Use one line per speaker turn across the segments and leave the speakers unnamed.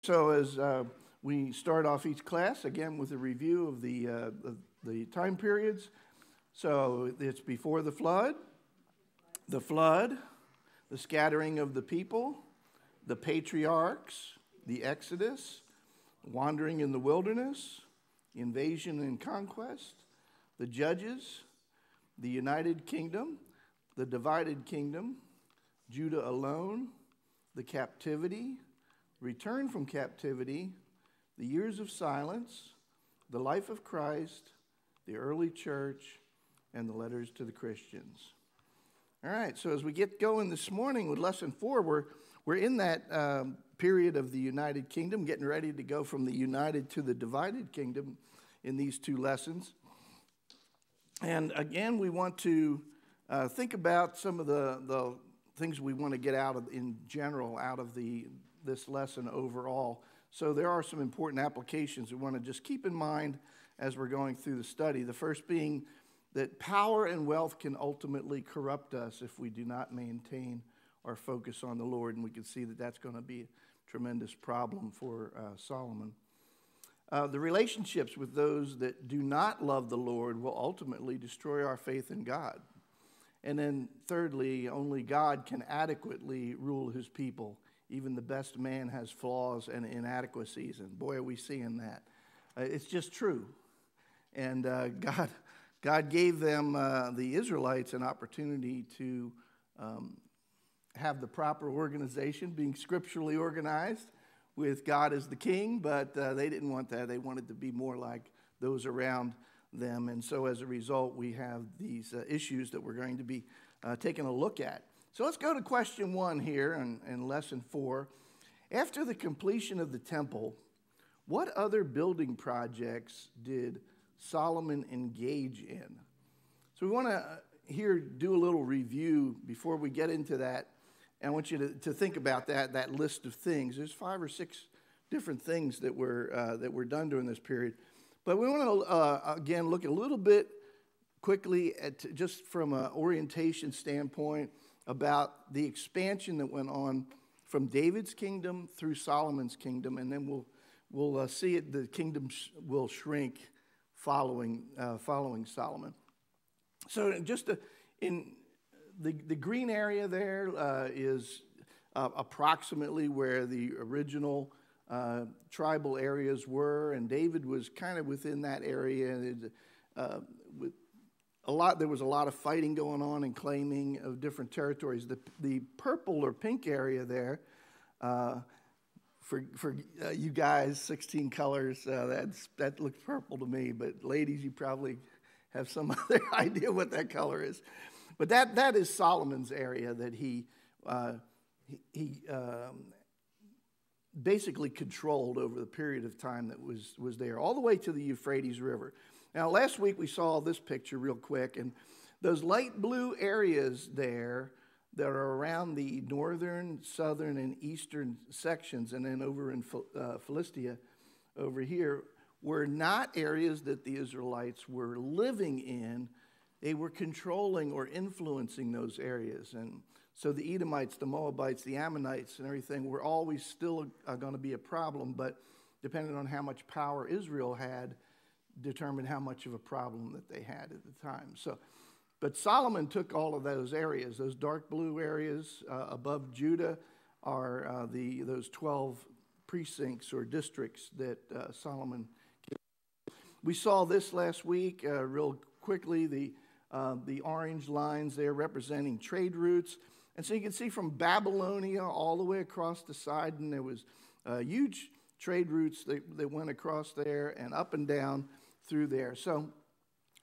So as we start off each class, again, with a review of the time periods. So it's before the flood, the scattering of the people, the patriarchs, the Exodus, wandering in the wilderness, invasion and conquest, the judges, the united kingdom, the divided kingdom, Judah alone, the captivity, return from captivity, the years of silence, the life of Christ, the early church, and the letters to the Christians. All right, so as we get going this morning with lesson 4, we're in that period of the United Kingdom, getting ready to go from the united to the divided kingdom in these two lessons. And again, we want to think about some of the things we want to get out of, in general, out of this lesson overall. So there are some important applications we want to just keep in mind as we're going through the study. The first being that power and wealth can ultimately corrupt us if we do not maintain our focus on the Lord, and we can see that that's going to be a tremendous problem for Solomon. The relationships with those that do not love the Lord will ultimately destroy our faith in God. And then thirdly, only God can adequately rule his people. Even the best man has flaws and inadequacies, and boy, are we seeing that. It's just true. And God gave them, the Israelites, an opportunity to have the proper organization, being scripturally organized, with God as the king, but they didn't want that. They wanted to be more like those around them. And so as a result, we have these issues that we're going to be taking a look at. So let's go to question 1 here in lesson 4. After the completion of the temple, what other building projects did Solomon engage in? So we want to do a little review before we get into that. And I want you to think about that list of things. There's 5 or 6 different things that were done during this period. But we want to, again, look a little bit quickly at, just from an orientation standpoint, about the expansion that went on from David's kingdom through Solomon's kingdom, and then we'll see it. The kingdom will shrink following Solomon. So just in the green area there is approximately where the original tribal areas were, and David was kind of within that area. There was a lot of fighting going on and claiming of different territories. The purple or pink area there, for you guys, 16 colors, that looks purple to me. But ladies, you probably have some other idea what that color is. But that is Solomon's area that he basically controlled over the period of time that was there, all the way to the Euphrates River. Now, last week we saw this picture real quick, and those light blue areas there that are around the northern, southern, and eastern sections, and then over in Philistia over here, were not areas that the Israelites were living in. They were controlling or influencing those areas. And so the Edomites, the Moabites, the Ammonites, and everything were always still going to be a problem, but depending on how much power Israel had, determined how much of a problem that they had at the time. But Solomon took all of those areas. Those dark blue areas above Judah are those 12 precincts or districts that Solomon gave. We saw this last week real quickly, the orange lines there representing trade routes. And so you can see from Babylonia all the way across the side, and there was huge trade routes that went across there and up and down through there. So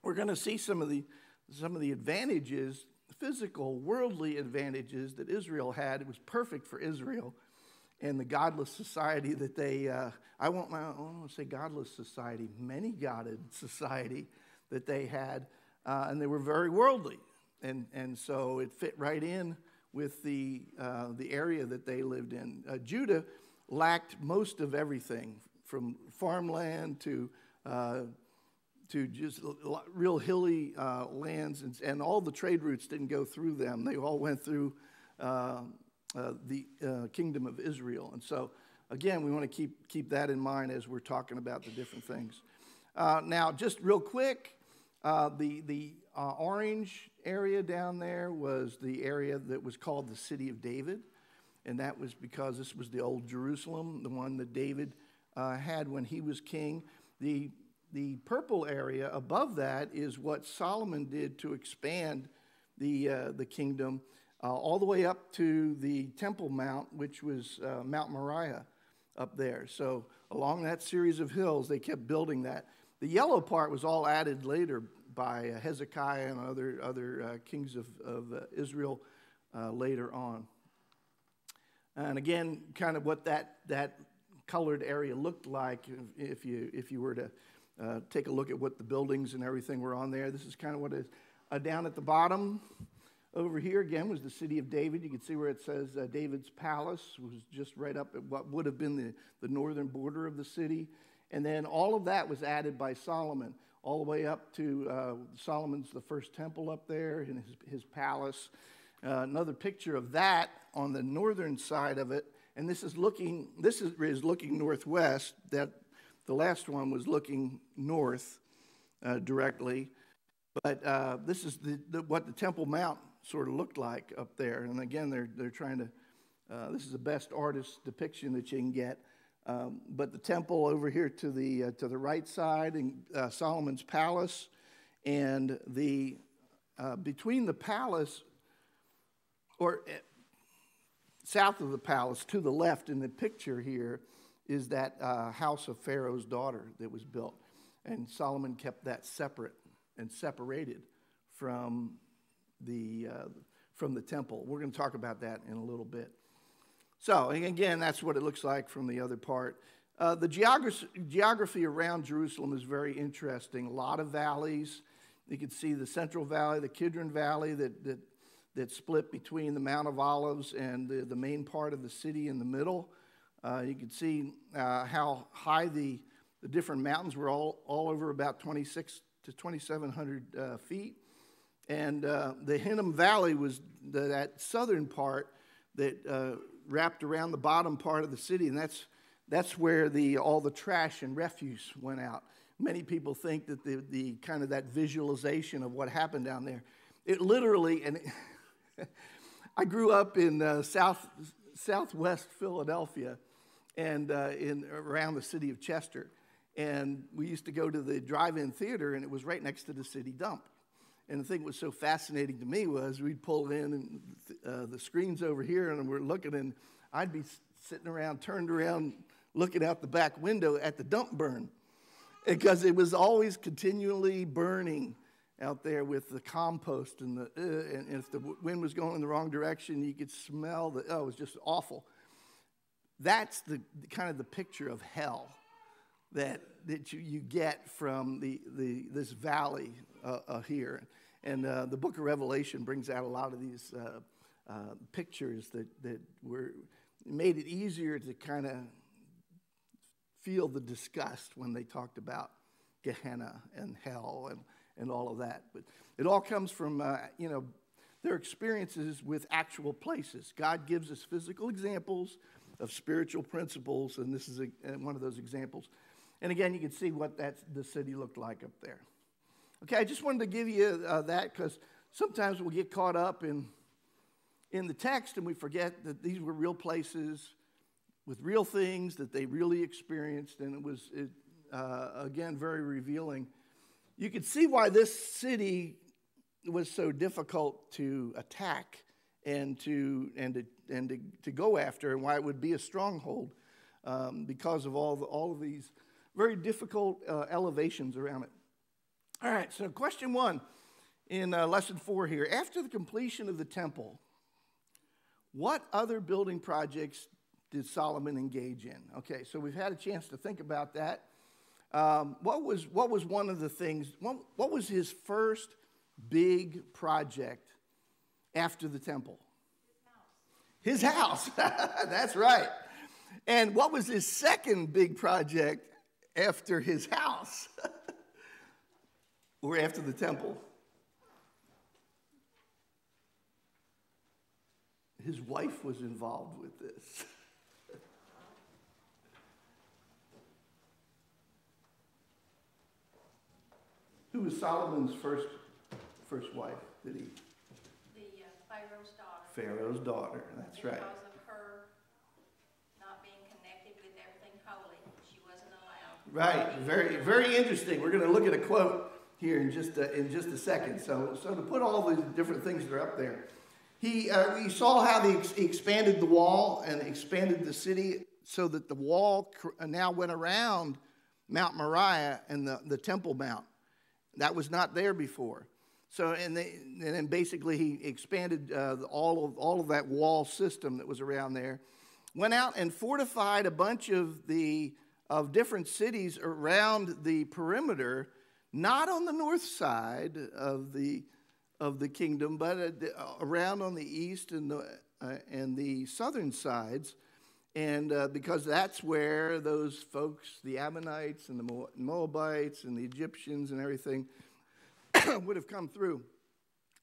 we're going to see some of the advantages, physical, worldly advantages that Israel had. It was perfect for Israel and the godless society that they, I won't want to say godless society, many-godded society that they had, and they were very worldly. And so it fit right in with the area that they lived in. Judah lacked most of everything, from farmland to just real hilly lands, and all the trade routes didn't go through them. They all went through the kingdom of Israel. And so again, we want to keep that in mind as we're talking about the different things. Now, just real quick, the orange area down there was the area that was called the City of David, and that was because this was the old Jerusalem, the one that David had when he was king. The purple area above that is what Solomon did to expand the kingdom all the way up to the Temple Mount, which was Mount Moriah up there. So along that series of hills, they kept building that. The yellow part was all added later by Hezekiah and other kings of Israel later on. And again, kind of what that colored area looked like if you were to take a look at what the buildings and everything were on there. This is kind of what it is. Down at the bottom over here, again, was the City of David. You can see where it says David's Palace was just right up at what would have been the northern border of the city. And then all of that was added by Solomon, all the way up to Solomon's, the first temple up there, and his palace. Another picture of that on the northern side of it. And this is looking northwest. That the last one was looking north directly. But this is what the Temple Mount sort of looked like up there. And again, they're trying to. This is the best artist depiction that you can get. But the temple over here to the right side, and Solomon's palace, and between the palace, or south of the palace to the left in the picture here, is that house of Pharaoh's daughter that was built, and Solomon kept that separate and separated from the temple. We're going to talk about that in a little bit. So, and again, that's what it looks like from the other part. The geography around Jerusalem is very interesting. A lot of valleys. You can see the Central Valley, the Kidron Valley that split between the Mount of Olives and the main part of the city in the middle. You can see how high the different mountains were, all over about 2,600 to 2,700 feet. And the Hinnom Valley was that southern part that wrapped around the bottom part of the city, and that's where all the trash and refuse went out. Many people think that the kind of that visualization of what happened down there, it literally, and I grew up in southwest Philadelphia, and around the city of Chester, and we used to go to the drive-in theater, and it was right next to the city dump. And the thing that was so fascinating to me was we'd pull in, and the screen's over here, and we're looking, and I'd be sitting around, turned around, looking out the back window at the dump burn, because it was always continually burning out there with the compost, and if the wind was going in the wrong direction, you could smell it was just awful. That's the kind of the picture of hell that you get from this valley here. And the book of Revelation brings out a lot of these pictures that made it easier to kind of feel the disgust when they talked about Gehenna and hell and all of that. But it all comes from, their experiences with actual places. God gives us physical examples of spiritual principles, and this is one of those examples. And again, you can see what the city looked like up there. Okay, I just wanted to give you that because sometimes we'll get caught up in the text and we forget that these were real places with real things that they really experienced, and it was, again, very revealing. You could see why this city was so difficult to attack and to go after, and why it would be a stronghold because of all of these very difficult elevations around it. All right, so question 1 in lesson 4 here. After the completion of the temple, what other building projects did Solomon engage in? Okay, so we've had a chance to think about that. What was one of the things, what was his first big project after the temple? His house. That's right. And what was his second big project after his house? Or after the temple? His wife was involved with this. Who was Solomon's first wife?
The Pharaoh's daughter.
Pharaoh's daughter, that's right.
Because of her not being connected with everything holy, she wasn't allowed.
Right, very, very interesting. We're going to look at a quote here in just a second. So to put all these different things that are up there, we saw how he expanded the wall and expanded the city so that the wall now went around Mount Moriah and the Temple Mount. That was not there before. So and then basically he expanded all of that wall system that was around there. Went out and fortified a bunch of different cities around the perimeter, not on the north side of the kingdom, but around on the east and the southern sides. And because that's where those folks, the Ammonites and the Moabites and the Egyptians and everything would have come through.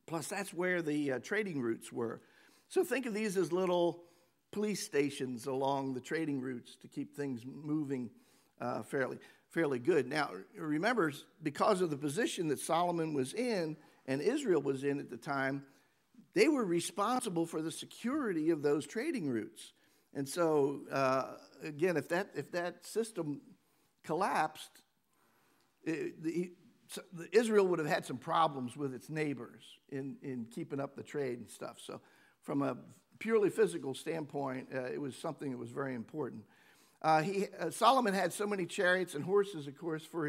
Plus, that's where the trading routes were. So think of these as little police stations along the trading routes to keep things moving fairly good. Now, remember, because of the position that Solomon was in and Israel was in at the time, they were responsible for the security of those trading routes. And so, again, if that system collapsed, Israel would have had some problems with its neighbors in keeping up the trade and stuff. So from a purely physical standpoint, it was something that was very important. Solomon had so many chariots and horses, of course, for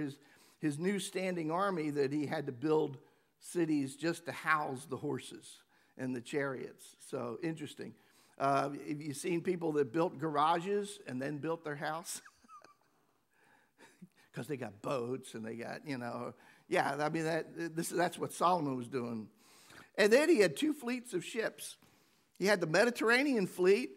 his new standing army that he had to build cities just to house the horses and the chariots. So interesting. Have you seen people that built garages and then built their house? Because they got boats and they got, that's what Solomon was doing. And then he had 2 fleets of ships. He had the Mediterranean fleet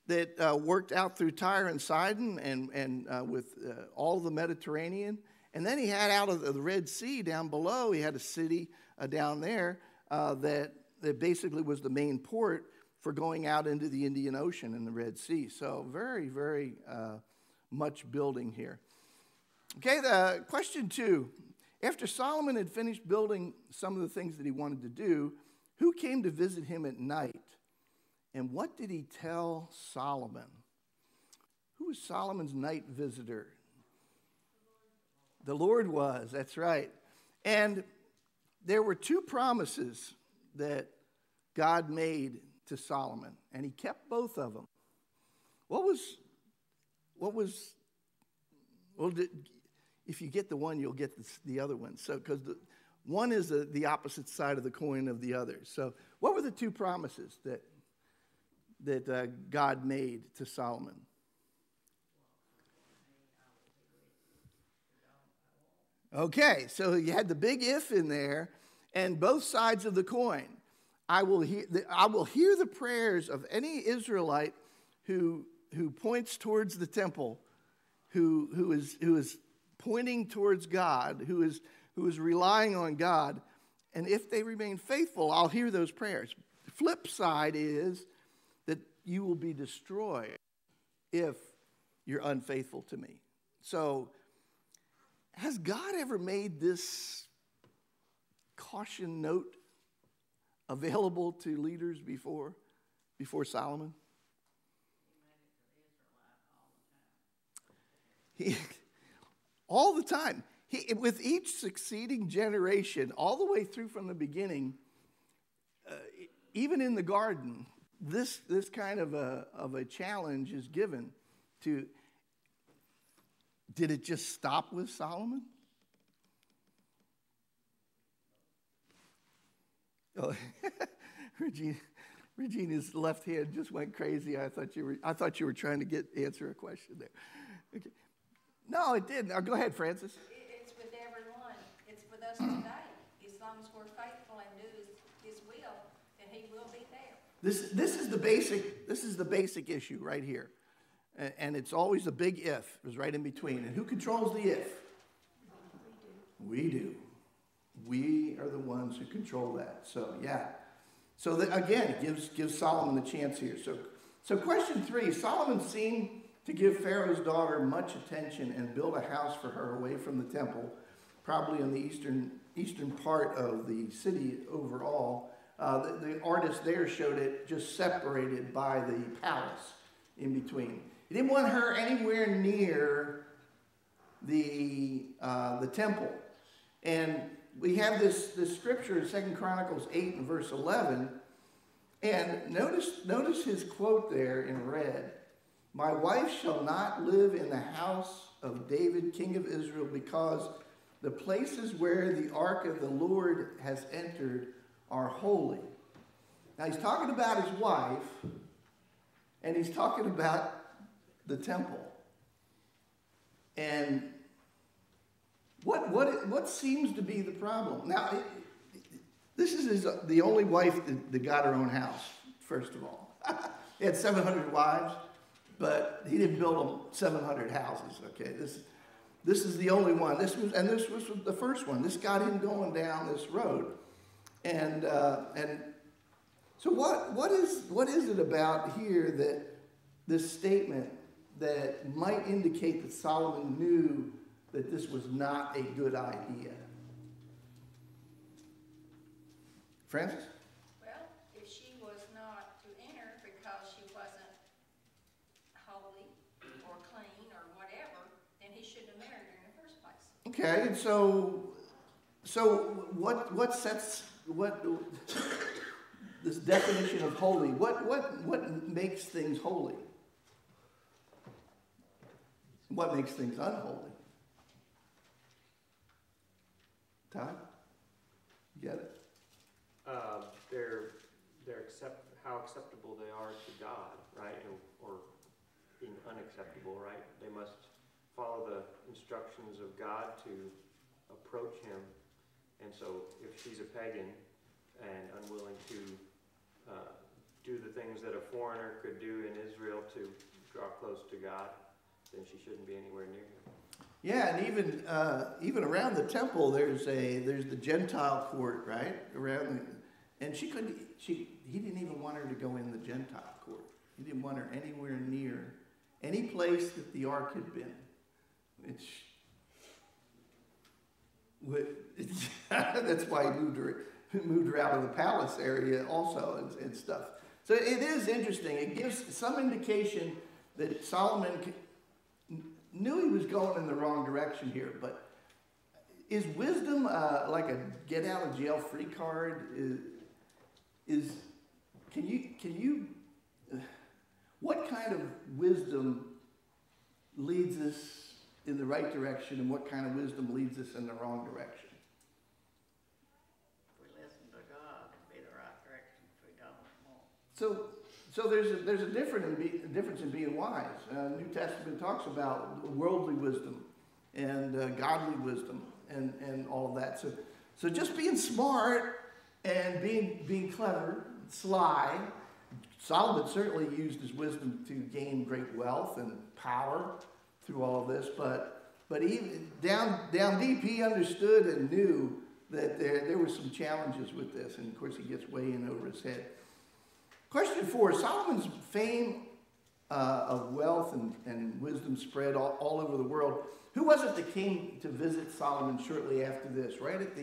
that worked out through Tyre and Sidon and with all of the Mediterranean. And then he had out of the Red Sea down below, he had a city down there that basically was the main port for going out into the Indian Ocean and the Red Sea. So very, very much building here. Okay, the question 2. After Solomon had finished building some of the things that he wanted to do, who came to visit him at night? And what did he tell Solomon? Who was Solomon's night visitor? The Lord was, that's right. And there were 2 promises that God made to Solomon, and he kept both of them. If you get the one, you'll get the other one. So, because one is the opposite side of the coin of the other. So, what were the 2 promises that God made to Solomon? Okay, so you had the big if in there, and both sides of the coin. I will hear the prayers of any Israelite who points towards the temple, who is pointing towards God, who is relying on God, and if they remain faithful, I'll hear those prayers. The flip side is that you will be destroyed if you're unfaithful to me. So, has God ever made this caution note available to leaders before Solomon? All the time. With each succeeding generation, all the way through from the beginning, even in the garden, this kind of a challenge is given to. Did it just stop with Solomon? Oh, Regina's left hand just went crazy. I thought you were trying to answer a question there. Okay. No, it didn't. Go ahead, Francis.
It's with everyone. It's with us today. As long as we're faithful and do His will, then He will be there.
This is the basic issue right here, and it's always a big if is right in between. And who controls the if? We do. We are the ones who control that. So yeah. So that, again, it gives Solomon the chance here. So question 3: Solomon seemed to give Pharaoh's daughter much attention and build a house for her away from the temple, probably in the eastern part of the city overall. The artist there showed it just separated by the palace in between. He didn't want her anywhere near the temple. And we have this scripture in 2 Chronicles 8 and verse 11. And notice his quote there in red. My wife shall not live in the house of David, king of Israel, because the places where the ark of the Lord has entered are holy. Now he's talking about his wife, and he's talking about the temple. And what seems to be the problem? Now, this is the only wife that got her own house, first of all. He had 700 wives, but he didn't build them 700 houses, okay? This is the only one. This was the first one. This got him going down this road. And so what is it about here that this statement that might indicate that Solomon knew that this was not a good idea? Francis?
Well, if she was not to enter because she wasn't holy or clean or whatever, then he shouldn't have married her in the first place.
Okay, and so what sets this definition of holy? What makes things holy? What makes things unholy? Todd, you get it?
How acceptable they are to God, right? Or being unacceptable, right? They must follow the instructions of God to approach him. And so if she's a pagan and unwilling to do the things that a foreigner could do in Israel to draw close to God, then she shouldn't be anywhere near him.
Yeah, and even around the temple, there's the Gentile court, right? And he didn't even want her to go in the Gentile court. He didn't want her anywhere near any place that the ark had been. That's why he moved her out of the palace area also and stuff. So it is interesting. It gives some indication that Solomon knew he was going in the wrong direction here. But is wisdom like a get out of jail free card? What kind of wisdom leads us in the right direction, and what kind of wisdom leads us in the wrong direction?
If we listen to God, it'll be the right direction. If we don't, it won't.
So there's a difference in being wise. New Testament talks about worldly wisdom and godly wisdom and all of that. So just being smart and being clever, sly. Solomon certainly used his wisdom to gain great wealth and power through all of this, but even down deep, he understood and knew that there were some challenges with this, and of course he gets way in over his head. Question 4, Solomon's fame of wealth and wisdom spread all over the world. Who was it that came to visit Solomon shortly after this, right at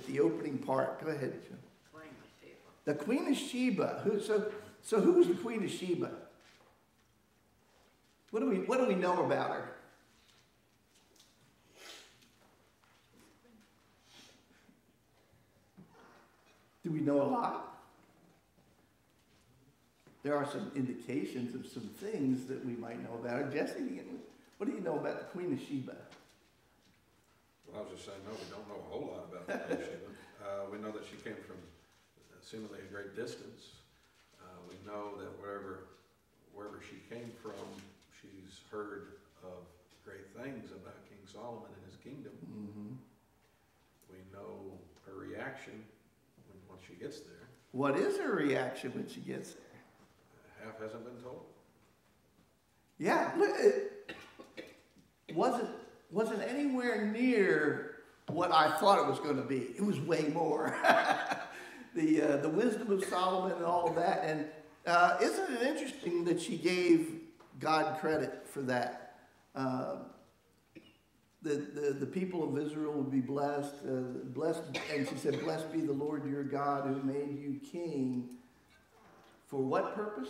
the opening part? Go ahead, Jim.
Queen of Sheba.
The Queen of Sheba. So who was the Queen of Sheba? What do we know about her? Do we know a lot? There are some indications of some things that we might know about her. Jesse, what do you know about the Queen of Sheba?
Well, I was just saying, no, we don't know a whole lot about the Queen of Sheba. We know that she came from seemingly a great distance. We know that wherever she came from, she's heard of great things about King Solomon and his kingdom. Mm-hmm. We know her reaction once she gets there.
What is her reaction when she gets there?
Half hasn't been told.
Yeah, it wasn't anywhere near what I thought it was going to be. It was way more. The wisdom of Solomon and all of that. And isn't it interesting that she gave God credit for that? the people of Israel would be blessed. And she said, blessed be the Lord your God who made you king. For what purpose?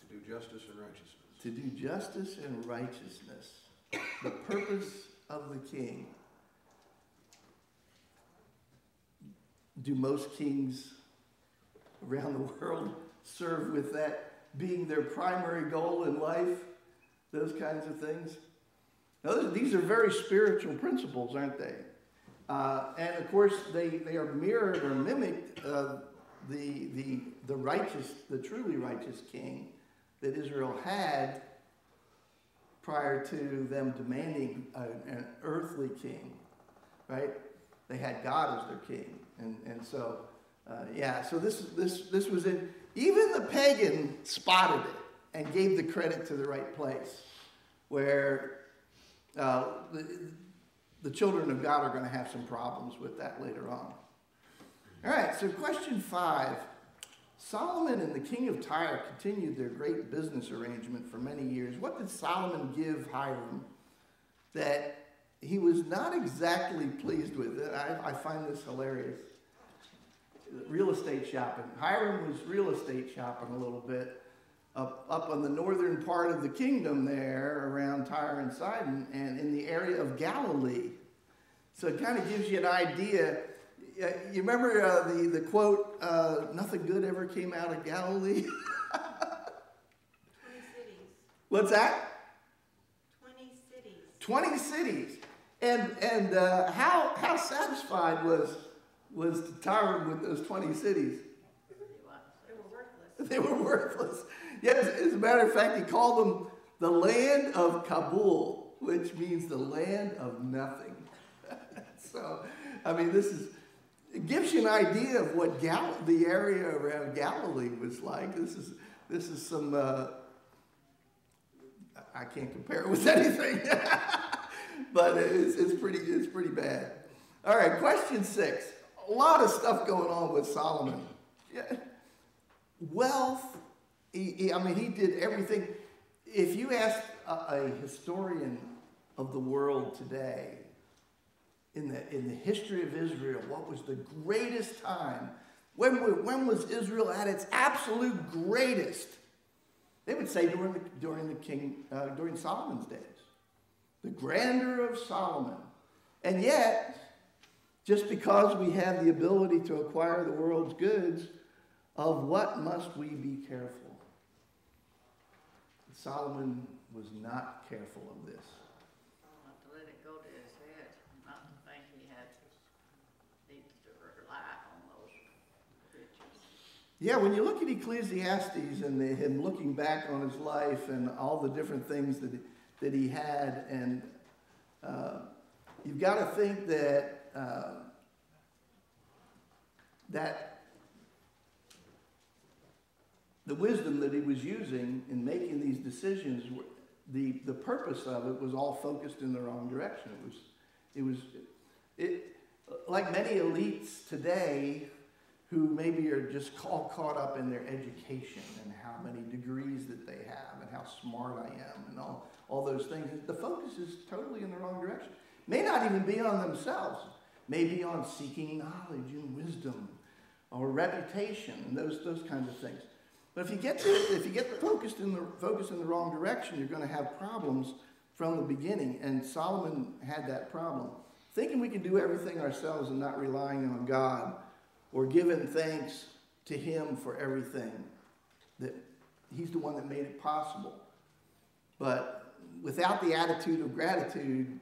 To do justice and righteousness.
To do justice and righteousness. The purpose of the king. Do most kings around the world serve with that being their primary goal in life? Those kinds of things. Now, these are very spiritual principles, aren't they? And of course, they are mirrored or mimicked the righteous, the truly righteous king that Israel had prior to them demanding an earthly king, right? They had God as their king, and so so this was in. Even the pagan spotted it and gave the credit to the right place, where the children of God are going to have some problems with that later on. All right, so question 5. Solomon and the king of Tyre continued their great business arrangement for many years. What did Solomon give Hiram that he was not exactly pleased with? I find this hilarious. Real estate shopping. Hiram was real estate shopping a little bit up on the northern part of the kingdom there around Tyre and Sidon and in the area of Galilee. So it kind of gives you an idea. You remember the quote, nothing good ever came out of Galilee?
20 cities.
What's that?
20 cities.
20 cities. And how satisfied was Tyre with those 20 cities?
They were worthless.
They were worthless. Yes, as a matter of fact, he called them the land of Kabul, which means the land of nothing. So, I mean, it gives you an idea of what the area around Galilee was like. This is some, I can't compare it with anything, but it's pretty bad. All right, question 6. A lot of stuff going on with Solomon. Wealth, he did everything. If you ask a historian of the world today, in the history of Israel, what was the greatest time? When was Israel at its absolute greatest? They would say during Solomon's days, the grandeur of Solomon. And yet, just because we have the ability to acquire the world's goods, of what must we be careful? Solomon was not careful of this.
Not to let it go to his head, not to think he needed to rely on those riches.
Yeah, when you look at Ecclesiastes and him looking back on his life and all the different things that he had, and you've got to think that the wisdom that he was using in making these decisions, the purpose of it was all focused in the wrong direction. It was like many elites today who maybe are just all caught up in their education and how many degrees that they have and how smart I am and all those things. The focus is totally in the wrong direction. May not even be on themselves. Maybe on seeking knowledge and wisdom or reputation and those kinds of things. But if you get focused in the wrong direction, you're going to have problems from the beginning. And Solomon had that problem. Thinking we can do everything ourselves and not relying on God or giving thanks to him for everything. That he's the one that made it possible. But without the attitude of gratitude,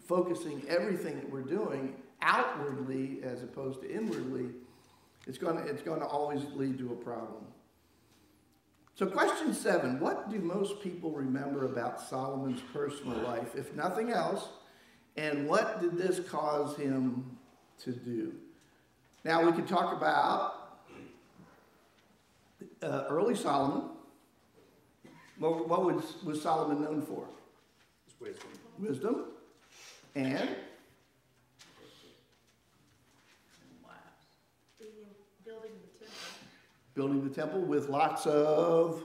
focusing everything that we're doing outwardly as opposed to inwardly, it's going to always lead to a problem. So question 7, what do most people remember about Solomon's personal life, if nothing else, and what did this cause him to do? Now we can talk about early Solomon. What was Solomon known for?
His wisdom.
Wisdom. And?
Building the temple.
Building the temple with lots of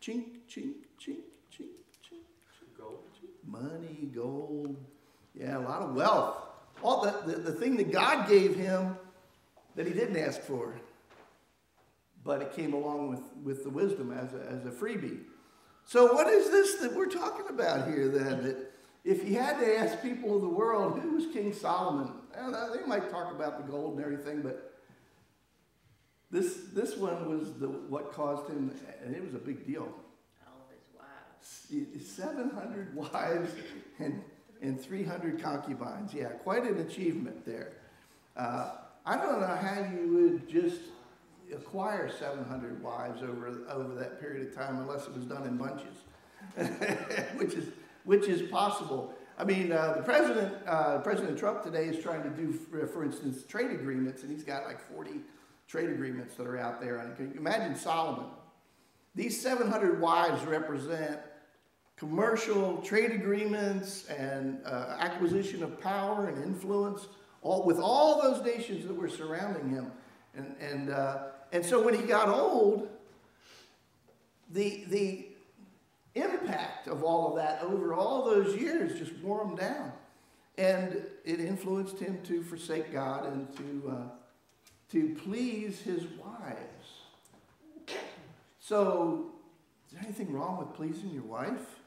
Chink, chink, chink, chink, chink.
Gold.
Money, gold. Yeah, a lot of wealth. All the thing that God gave him that he didn't ask for. But it came along with the wisdom as a freebie. So what is this that we're talking about here then? That if you had to ask people of the world, who was King Solomon? Well, they might talk about the gold and everything, but this one was what caused him, and it was a big deal.
All of his wives.
700 wives and 300 concubines. Yeah, quite an achievement there. I don't know how you would just acquire 700 wives over that period of time unless it was done in bunches, which is possible. I mean, the President Trump today is trying to do, for instance, trade agreements, and he's got like 40 trade agreements that are out there. And can you imagine Solomon? These 700 wives represent commercial trade agreements and acquisition of power and influence, with all those nations that were surrounding him. And so when he got old, the impact of all of that over all those years just wore him down. And it influenced him to forsake God and to please his wives. So, is there anything wrong with pleasing your wife?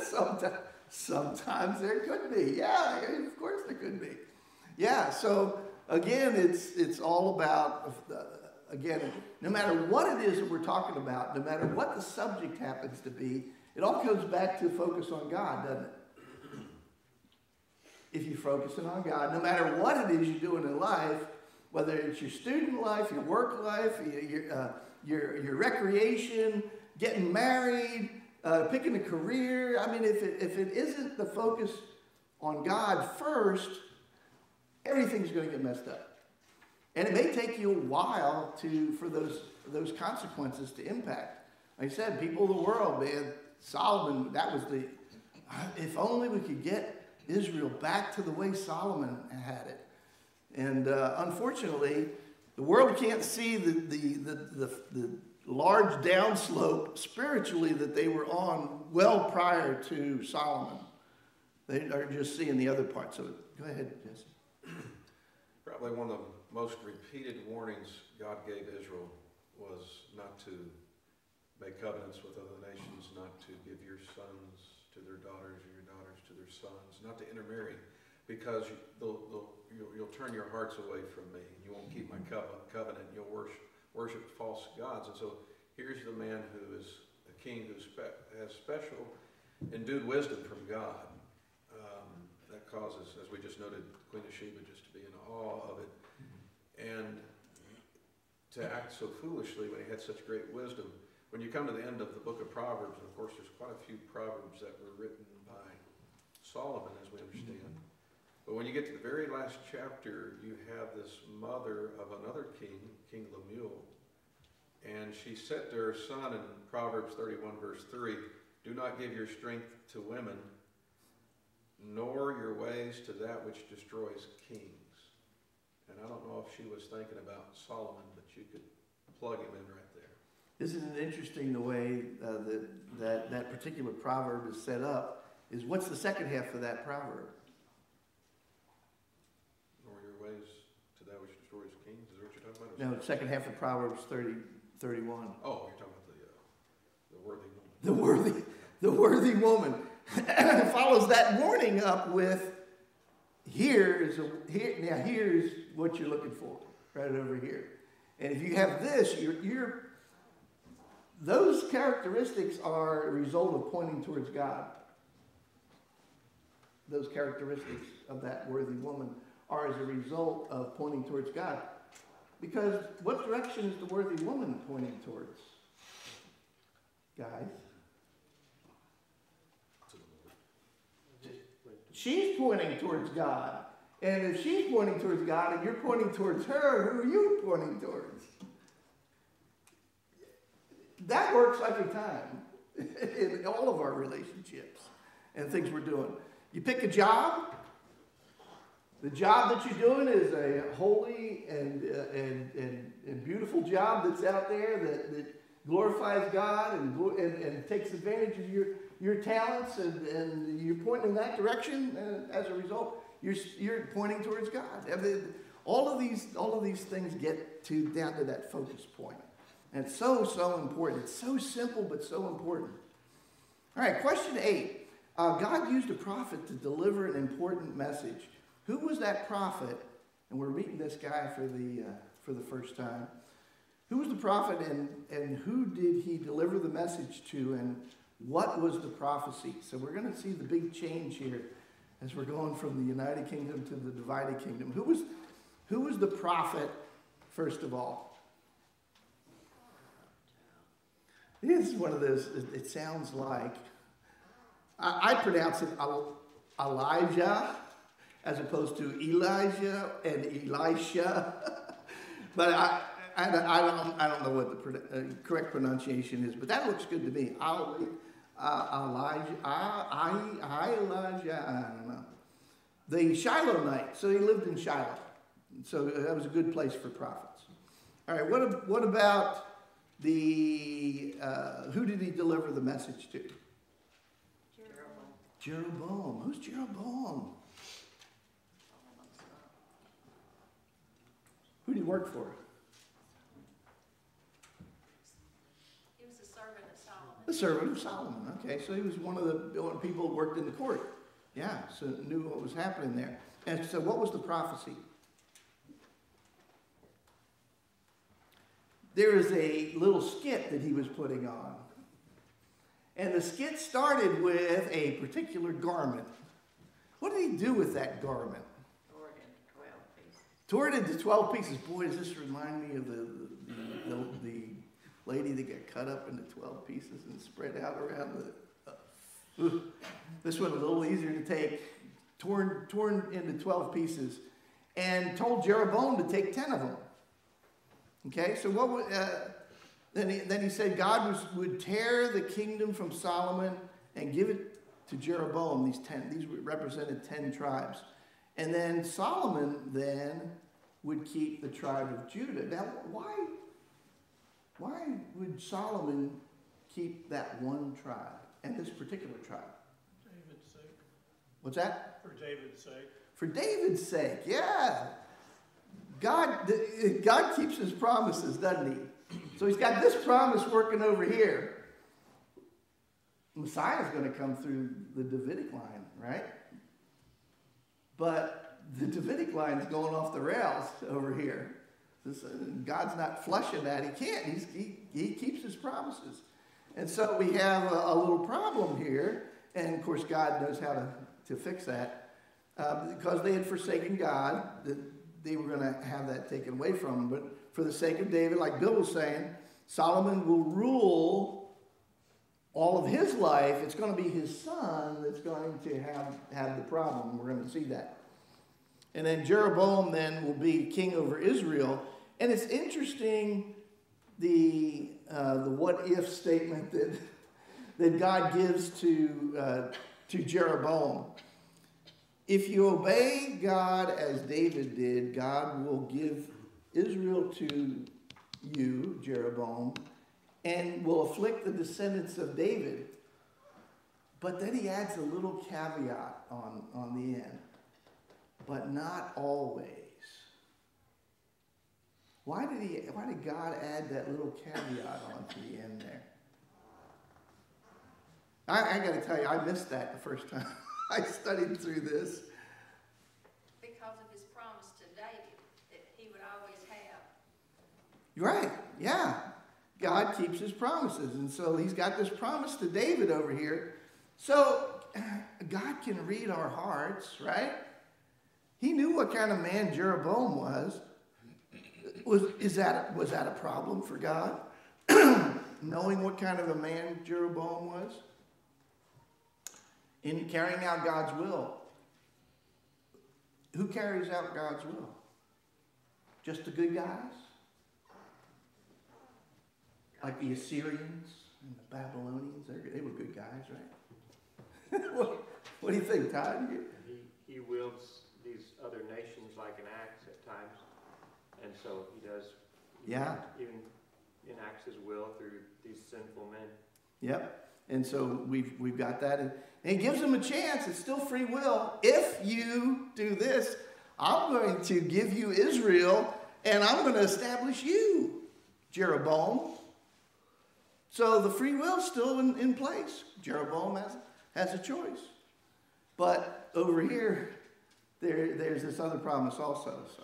Sometimes.
Sometimes there could be. Yeah, of course there could be. Yeah, so again, it's all about, again, no matter what it is that we're talking about, no matter what the subject happens to be, it all comes back to focus on God, doesn't it? If you're focusing on God, no matter what it is you're doing in life, whether it's your student life, your work life, your recreation, getting married, picking a career. I mean, if it isn't the focus on God first, everything's going to get messed up. And it may take you a while for those consequences to impact. Like I said, people of the world, man, Solomon, that was if only we could get Israel back to the way Solomon had it. And unfortunately, the world can't see the large downslope spiritually that they were on well prior to Solomon. They are just seeing the other parts of it. Go ahead, Jesse.
Probably one of the most repeated warnings God gave Israel was not to make covenants with other nations, not to give your sons to their daughters or your daughters to their sons, not to intermarry, because you'll turn your hearts away from me. You won't keep my covenant. You'll worship false gods. And so here's the man who is a king who has special endued wisdom from God. That causes, as we just noted, Queen of Sheba just to be in awe of it. And to act so foolishly when he had such great wisdom. When you come to the end of the book of Proverbs, and of course there's quite a few Proverbs that were written by Solomon, as we understand. But when you get to the very last chapter, you have this mother of another king, King Lemuel. And she said to her son in Proverbs 31 verse 3, "Do not give your strength to women, nor your ways to that which destroys kings." And I don't know if she was thinking about Solomon, but you could plug him in right there.
Isn't it interesting the way that particular proverb is set up? Is what's the second half of that proverb?
Nor your ways to that which destroys kings. Is that what you're talking about?
No, the second half of Proverbs 31.
Oh, you're talking about the worthy woman.
The worthy woman. It follows that warning up with here's what you're looking for right over here. And if you have this, those characteristics are a result of pointing towards God. Those characteristics of that worthy woman are as a result of pointing towards God. Because what direction is the worthy woman pointing towards? Guys? She's pointing towards God. And if she's pointing towards God and you're pointing towards her, who are you pointing towards? That works every time in all of our relationships and things we're doing. You pick a job, The job that you're doing is a holy and beautiful job that's out there that glorifies God and takes advantage of your talents, and you're pointing in that direction, and as a result, you're pointing towards God. I mean, all of these things get down to that focus point. And it's so important. It's so simple, but so important. All right, question 8. God used a prophet to deliver an important message. Who was that prophet? And we're meeting this guy for the first time. Who was the prophet, and who did he deliver the message to, and what was the prophecy? So we're going to see the big change here as we're going from the United Kingdom to the divided kingdom. Who was the prophet, first of all? This is one of those, it sounds like, I pronounce it Elijah as opposed to Elijah and Elisha. But I don't know what the correct pronunciation is, but that looks good to me. Elijah, Elijah, I don't know. The Shilonite, so he lived in Shiloh. So that was a good place for prophets. All right, what about who did he deliver the message to? Jeroboam. Who's Jeroboam? Who did he work for?
He was a servant of Solomon.
The servant of Solomon. Okay, so he was one of the people who worked in the court. Yeah, so knew what was happening there. And so what was the prophecy? There is a little skit that he was putting on. And the skit started with a particular garment. What did he do with that garment? Tore it into 12 pieces. Boy, does this remind me of the lady that got cut up into 12 pieces and spread out around the... This one a little easier to take. Torn into 12 pieces. And told Jeroboam to take 10 of them. Okay, so then he said God would tear the kingdom from Solomon and give it to Jeroboam. These represented 10 tribes. And then Solomon then would keep the tribe of Judah. Now, why would Solomon keep that one tribe and this particular tribe?
David's sake.
What's that?
For David's sake.
For David's sake, yeah. God keeps his promises, doesn't he? So he's got this promise working over here. Messiah's going to come through the Davidic line, right? But the Davidic line is going off the rails over here. God's not flushing that. He can't. He keeps his promises. And so we have a little problem here. And, of course, God knows how to fix that. Because they had forsaken God, they were going to have that taken away from them. But for the sake of David, like Bill was saying, Solomon will rule all of his life. It's going to be his son that's going to have the problem. We're going to see that. And then Jeroboam then will be king over Israel. And it's interesting the what-if statement that God gives to Jeroboam. If you obey God as David did, God will give Israel to you, Jeroboam, and will afflict the descendants of David. But then he adds a little caveat on the end. But not always. Why did God add that little caveat onto the end there? I got to tell you, I missed that the first time I studied through this.
Because of his promise to David that he would always have.
Right, yeah. God keeps his promises. And so he's got this promise to David over here. So God can read our hearts, right? He knew what kind of man Jeroboam was. Was that a problem for God? Knowing what kind of a man Jeroboam was? In carrying out God's will. Who carries out God's will? Just the good guys? Like the Assyrians and the Babylonians? They were good guys, right? What do you think, Todd?
He wields the these other nations like an axe at times. And so he does even enacts his will through these sinful men.
Yep. And so we've got that. And he gives them a chance. It's still free will. If you do this, I'm going to give you Israel, and I'm going to establish you, Jeroboam. So the free will's still in place. Jeroboam has a choice. But over here, there's this other promise also. So.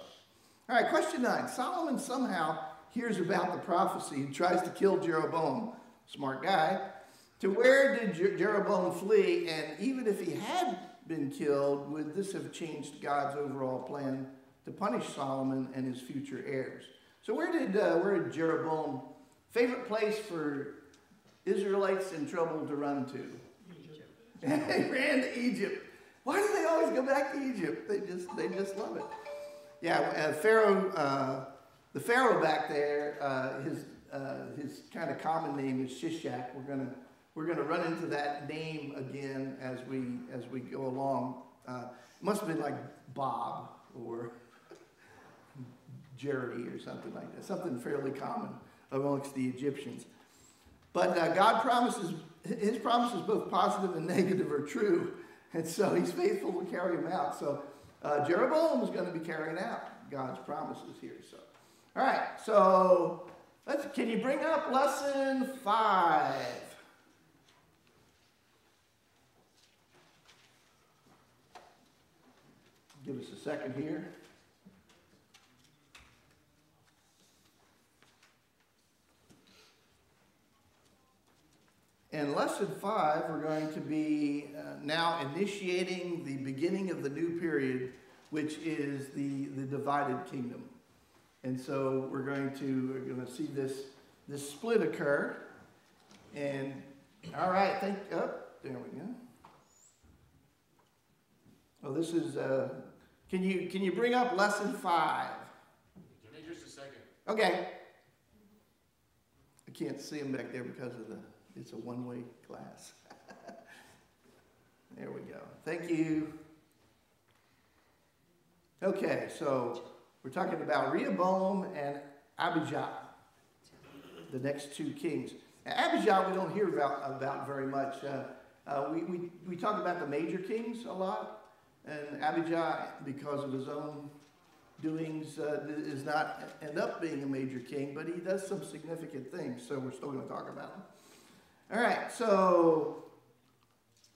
All right, question 9. Solomon somehow hears about the prophecy and tries to kill Jeroboam. Smart guy. To where did Jeroboam flee? And even if he had been killed, would this have changed God's overall plan to punish Solomon and his future heirs? So where did Jeroboam, favorite place for Israelites in trouble to run to?
Egypt.
They ran to Egypt. Why do they always go back to Egypt? They just love it. Yeah, the Pharaoh back there, his kind of common name is Shishak. We're gonna run into that name again as we go along. It must have been like Bob or Jerry or something like that. Something fairly common amongst the Egyptians. But God promises, his promises, both positive and negative, are true. And so he's faithful to carry them out. So Jeroboam is going to be carrying out God's promises here. So, all right. So can you bring up lesson 5? Give us a second here. In lesson 5, we're going to be now initiating the beginning of the new period, which is the divided kingdom. And so we're going to see this split occur. And all right, there we go. Oh, this is can you bring up lesson 5?
Give me just a second.
Okay. I can't see them back there because of it's a one-way class. There we go. Thank you. Okay, so we're talking about Rehoboam and Abijah, the next two kings. Now, Abijah we don't hear about very much. We talk about the major kings a lot, and Abijah, because of his own doings, is not end up being a major king, but he does some significant things, so we're still going to talk about him. All right, so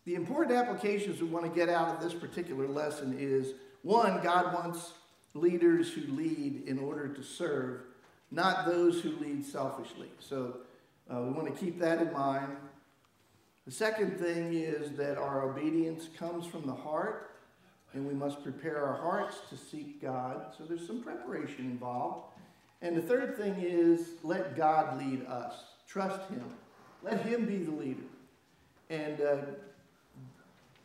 the important applications we want to get out of this particular lesson is, 1, God wants leaders who lead in order to serve, not those who lead selfishly. So we want to keep that in mind. The second thing is that our obedience comes from the heart, and we must prepare our hearts to seek God. So there's some preparation involved. And the third thing is, let God lead us. Trust him. Let him be the leader. And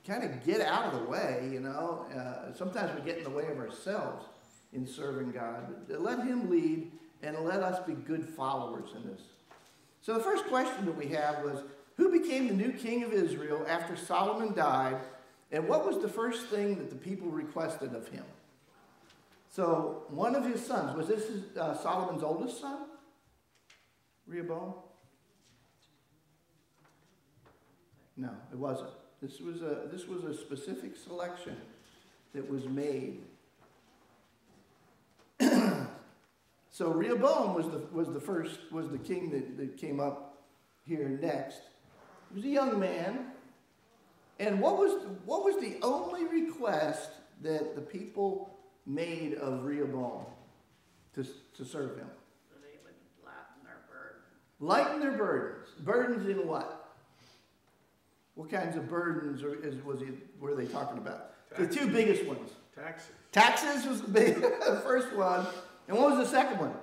kind of get out of the way, you know. Sometimes we get in the way of ourselves in serving God. But let him lead, and let us be good followers in this. So the first question that we have was, who became the new king of Israel after Solomon died, and what was the first thing that the people requested of him? So one of his sons, was this Solomon's oldest son? Rehoboam? No, it wasn't. This was a specific selection that was made. So Rehoboam was the king that came up here next. He was a young man. And what was the only request that the people made of Rehoboam to serve him?
So they would lighten their burden.
Lighten their burdens. Burdens in what? What kinds of burdens were they talking about? Taxes. The two biggest ones.
Taxes.
Taxes was the first one. And what was the second one?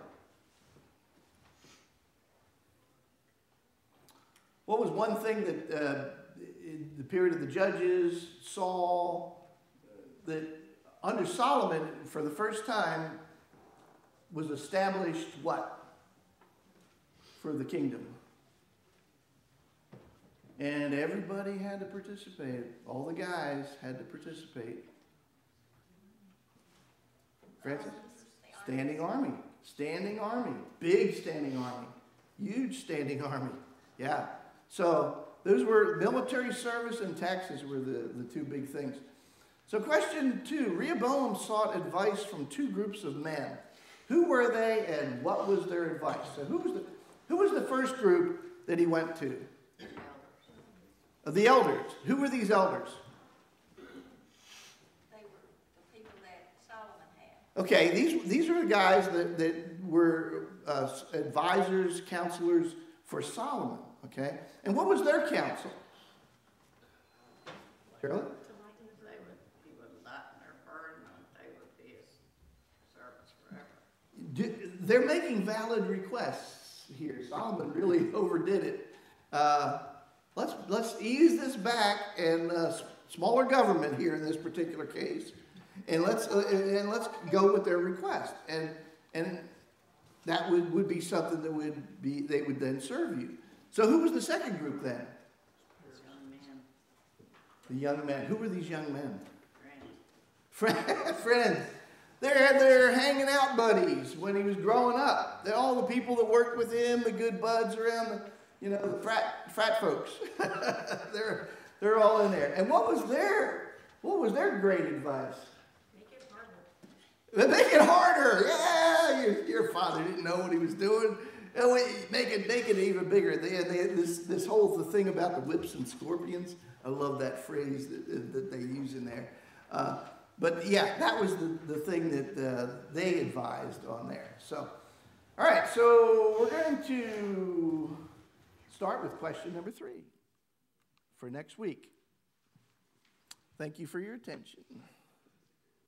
What was one thing that in the period of the judges, Saul, that under Solomon, for the first time, was established what? For the kingdom. And everybody had to participate. All the guys had to participate. Francis? Standing army. Standing army. Big standing army. Huge standing army. Yeah. So those were military service and taxes were the two big things. So question 2, Rehoboam sought advice from 2 groups of men. Who were they and what was their advice? So who was the first group that he went to? The elders. Who were these elders?
They were the people that Solomon had.
Okay, these are the guys that were advisors, counselors for Solomon. Okay, and what was their counsel? Carolyn?
He would lighten their burden, and they would be his servants forever.
They're making valid requests here. Solomon really overdid it. Let's ease this back and smaller government here in this particular case, and let's go with their request, and that would be something that they would then serve you. So who was the second group then?
Young men.
The young men. Who were these young men?
Friends.
Friends. They're hanging out buddies when he was growing up. They're all the people that worked with him, the good buds around the frat folks. they're all in there. And what was their great advice? Make it harder. Yeah, your father didn't know what he was doing. Make it even bigger. They had this whole thing about the whips and scorpions. I love that phrase that they use in there. But yeah, that was the thing that they advised on there. So, all right, so we're going to start with question number 3 for next week. Thank you for your attention.